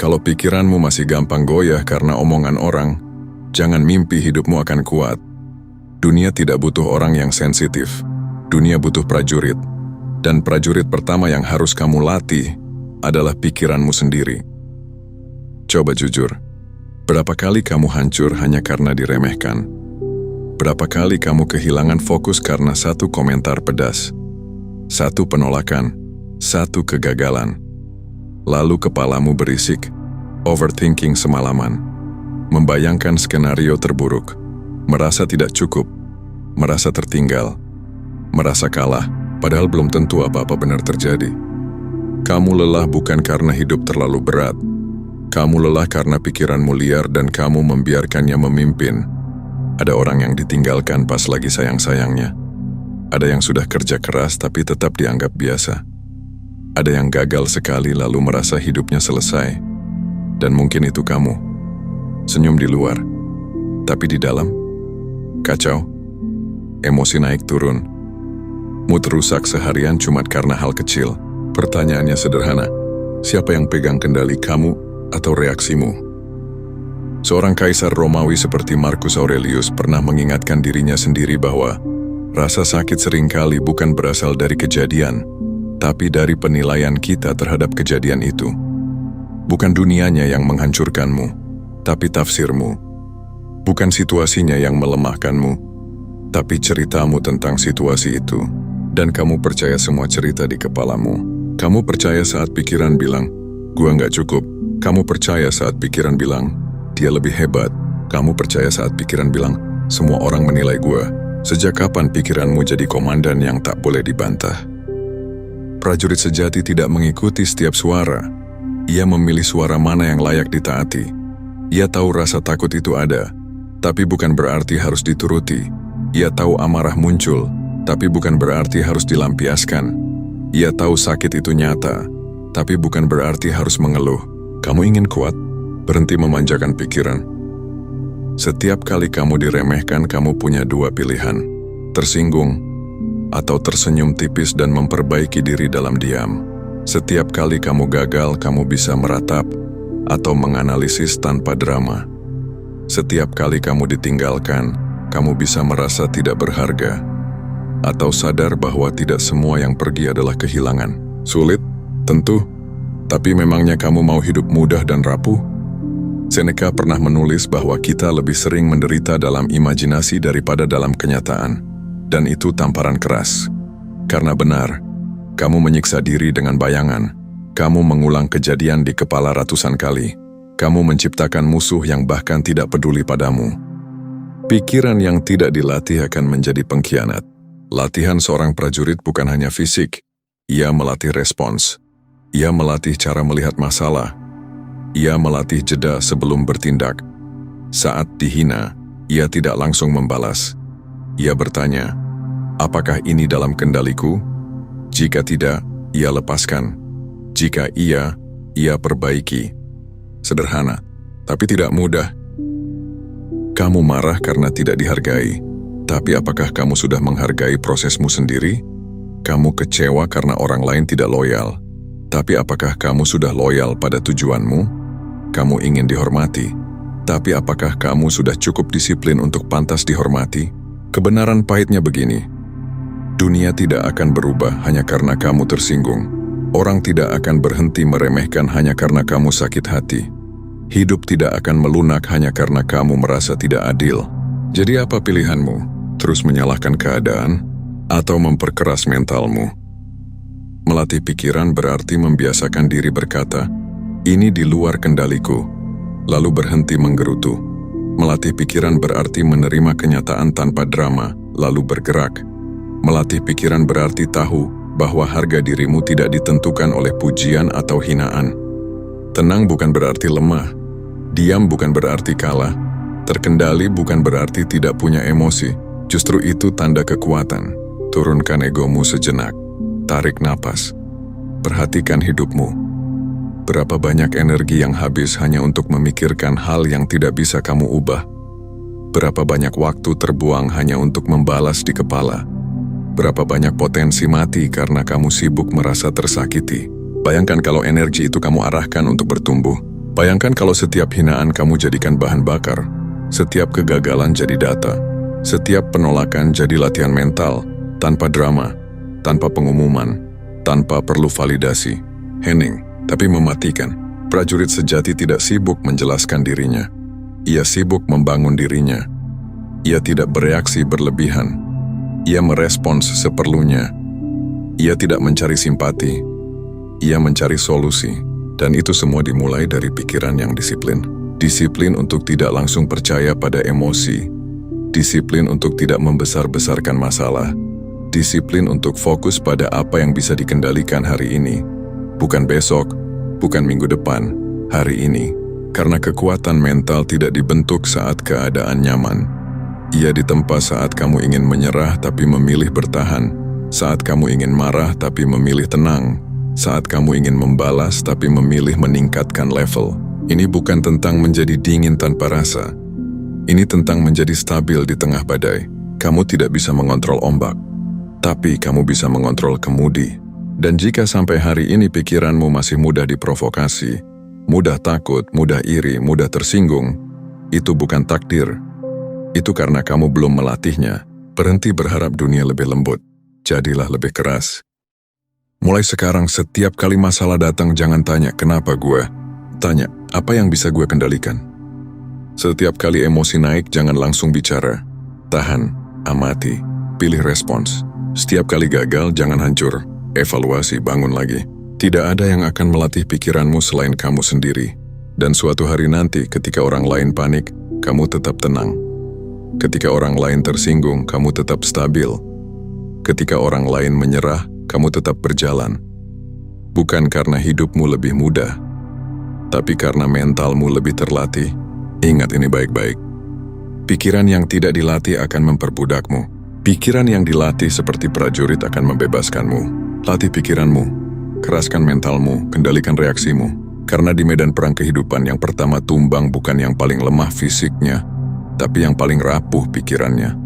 Kalau pikiranmu masih gampang goyah karena omongan orang, jangan mimpi hidupmu akan kuat. Dunia tidak butuh orang yang sensitif. Dunia butuh prajurit. Dan prajurit pertama yang harus kamu latih adalah pikiranmu sendiri. Coba jujur, berapa kali kamu hancur hanya karena diremehkan? Berapa kali kamu kehilangan fokus karena satu komentar pedas? Satu penolakan, satu kegagalan. Lalu kepalamu berisik, overthinking semalaman, membayangkan skenario terburuk, merasa tidak cukup, merasa tertinggal, merasa kalah, padahal belum tentu apa-apa benar terjadi. Kamu lelah bukan karena hidup terlalu berat. Kamu lelah karena pikiranmu liar dan kamu membiarkannya memimpin. Ada orang yang ditinggalkan pas lagi sayang-sayangnya. Ada yang sudah kerja keras tapi tetap dianggap biasa. Ada yang gagal sekali lalu merasa hidupnya selesai. Dan mungkin itu kamu. Senyum di luar, tapi di dalam kacau. Emosi naik turun. Mood rusak seharian cuma karena hal kecil. Pertanyaannya sederhana. Siapa yang pegang kendali, kamu atau reaksimu? Seorang kaisar Romawi seperti Marcus Aurelius pernah mengingatkan dirinya sendiri bahwa rasa sakit seringkali bukan berasal dari kejadian, tapi dari penilaian kita terhadap kejadian itu. Bukan dunianya yang menghancurkanmu, tapi tafsirmu. Bukan situasinya yang melemahkanmu, tapi ceritamu tentang situasi itu. Dan kamu percaya semua cerita di kepalamu. Kamu percaya saat pikiran bilang, gua nggak cukup. Kamu percaya saat pikiran bilang, dia lebih hebat. Kamu percaya saat pikiran bilang, semua orang menilai gua. Sejak kapan pikiranmu jadi komandan yang tak boleh dibantah? Prajurit sejati tidak mengikuti setiap suara. Ia memilih suara mana yang layak ditaati. Ia tahu rasa takut itu ada, tapi bukan berarti harus dituruti. Ia tahu amarah muncul, tapi bukan berarti harus dilampiaskan. Ia tahu sakit itu nyata, tapi bukan berarti harus mengeluh. Kamu ingin kuat? Berhenti memanjakan pikiran. Setiap kali kamu diremehkan, kamu punya dua pilihan. Tersinggung, atau tersenyum tipis dan memperbaiki diri dalam diam. Setiap kali kamu gagal, kamu bisa meratap atau menganalisis tanpa drama. Setiap kali kamu ditinggalkan, kamu bisa merasa tidak berharga atau sadar bahwa tidak semua yang pergi adalah kehilangan. Sulit? Tentu. Tapi memangnya kamu mau hidup mudah dan rapuh? Seneca pernah menulis bahwa kita lebih sering menderita dalam imajinasi daripada dalam kenyataan. Dan itu tamparan keras. Karena benar, kamu menyiksa diri dengan bayangan. Kamu mengulang kejadian di kepala ratusan kali. Kamu menciptakan musuh yang bahkan tidak peduli padamu. Pikiran yang tidak dilatih akan menjadi pengkhianat. Latihan seorang prajurit bukan hanya fisik. Ia melatih respons. Ia melatih cara melihat masalah. Ia melatih jeda sebelum bertindak. Saat dihina, ia tidak langsung membalas. Ia bertanya, apakah ini dalam kendaliku? Jika tidak, ia lepaskan. Jika iya, ia perbaiki. Sederhana, tapi tidak mudah. Kamu marah karena tidak dihargai. Tapi apakah kamu sudah menghargai prosesmu sendiri? Kamu kecewa karena orang lain tidak loyal. Tapi apakah kamu sudah loyal pada tujuanmu? Kamu ingin dihormati. Tapi apakah kamu sudah cukup disiplin untuk pantas dihormati? Kebenaran pahitnya begini. Dunia tidak akan berubah hanya karena kamu tersinggung. Orang tidak akan berhenti meremehkan hanya karena kamu sakit hati. Hidup tidak akan melunak hanya karena kamu merasa tidak adil. Jadi apa pilihanmu? Terus menyalahkan keadaan atau memperkeras mentalmu? Melatih pikiran berarti membiasakan diri berkata, ini di luar kendaliku, lalu berhenti menggerutu. Melatih pikiran berarti menerima kenyataan tanpa drama, lalu bergerak. Melatih pikiran berarti tahu bahwa harga dirimu tidak ditentukan oleh pujian atau hinaan. Tenang bukan berarti lemah. Diam bukan berarti kalah. Terkendali bukan berarti tidak punya emosi. Justru itu tanda kekuatan. Turunkan egomu sejenak. Tarik napas. Perhatikan hidupmu. Berapa banyak energi yang habis hanya untuk memikirkan hal yang tidak bisa kamu ubah? Berapa banyak waktu terbuang hanya untuk membalas di kepala? Berapa banyak potensi mati karena kamu sibuk merasa tersakiti? Bayangkan kalau energi itu kamu arahkan untuk bertumbuh, Bayangkan kalau setiap hinaan kamu jadikan bahan bakar, setiap kegagalan jadi data, setiap penolakan jadi latihan mental, tanpa drama, tanpa pengumuman, tanpa perlu validasi. Hening, tapi mematikan. Prajurit sejati tidak sibuk menjelaskan dirinya. Ia sibuk membangun dirinya. Ia tidak bereaksi berlebihan. Ia merespons seperlunya. Ia tidak mencari simpati. Ia mencari solusi. Dan itu semua dimulai dari pikiran yang disiplin. Disiplin untuk tidak langsung percaya pada emosi. Disiplin untuk tidak membesar-besarkan masalah. Disiplin untuk fokus pada apa yang bisa dikendalikan hari ini. Bukan besok, bukan minggu depan, hari ini. Karena kekuatan mental tidak dibentuk saat keadaan nyaman. Ia ditempa saat kamu ingin menyerah tapi memilih bertahan. Saat kamu ingin marah tapi memilih tenang. Saat kamu ingin membalas tapi memilih meningkatkan level. Ini bukan tentang menjadi dingin tanpa rasa. Ini tentang menjadi stabil di tengah badai. Kamu tidak bisa mengontrol ombak, tapi kamu bisa mengontrol kemudi. Dan jika sampai hari ini pikiranmu masih mudah diprovokasi, mudah takut, mudah iri, mudah tersinggung, itu bukan takdir. Itu karena kamu belum melatihnya. Berhenti berharap dunia lebih lembut. Jadilah lebih keras. Mulai sekarang, setiap kali masalah datang, jangan tanya, kenapa gue? Tanya, apa yang bisa gue kendalikan? Setiap kali emosi naik, jangan langsung bicara. Tahan, amati, pilih respons. Setiap kali gagal, jangan hancur. Evaluasi, bangun lagi. Tidak ada yang akan melatih pikiranmu selain kamu sendiri. Dan suatu hari nanti, ketika orang lain panik, kamu tetap tenang. Ketika orang lain tersinggung, kamu tetap stabil. Ketika orang lain menyerah, kamu tetap berjalan. Bukan karena hidupmu lebih mudah, tapi karena mentalmu lebih terlatih. Ingat ini baik-baik. Pikiran yang tidak dilatih akan memperbudakmu. Pikiran yang dilatih seperti prajurit akan membebaskanmu. Latih pikiranmu, keraskan mentalmu, kendalikan reaksimu. Karena di medan perang kehidupan, yang pertama tumbang bukan yang paling lemah fisiknya, tapi yang paling rapuh pikirannya.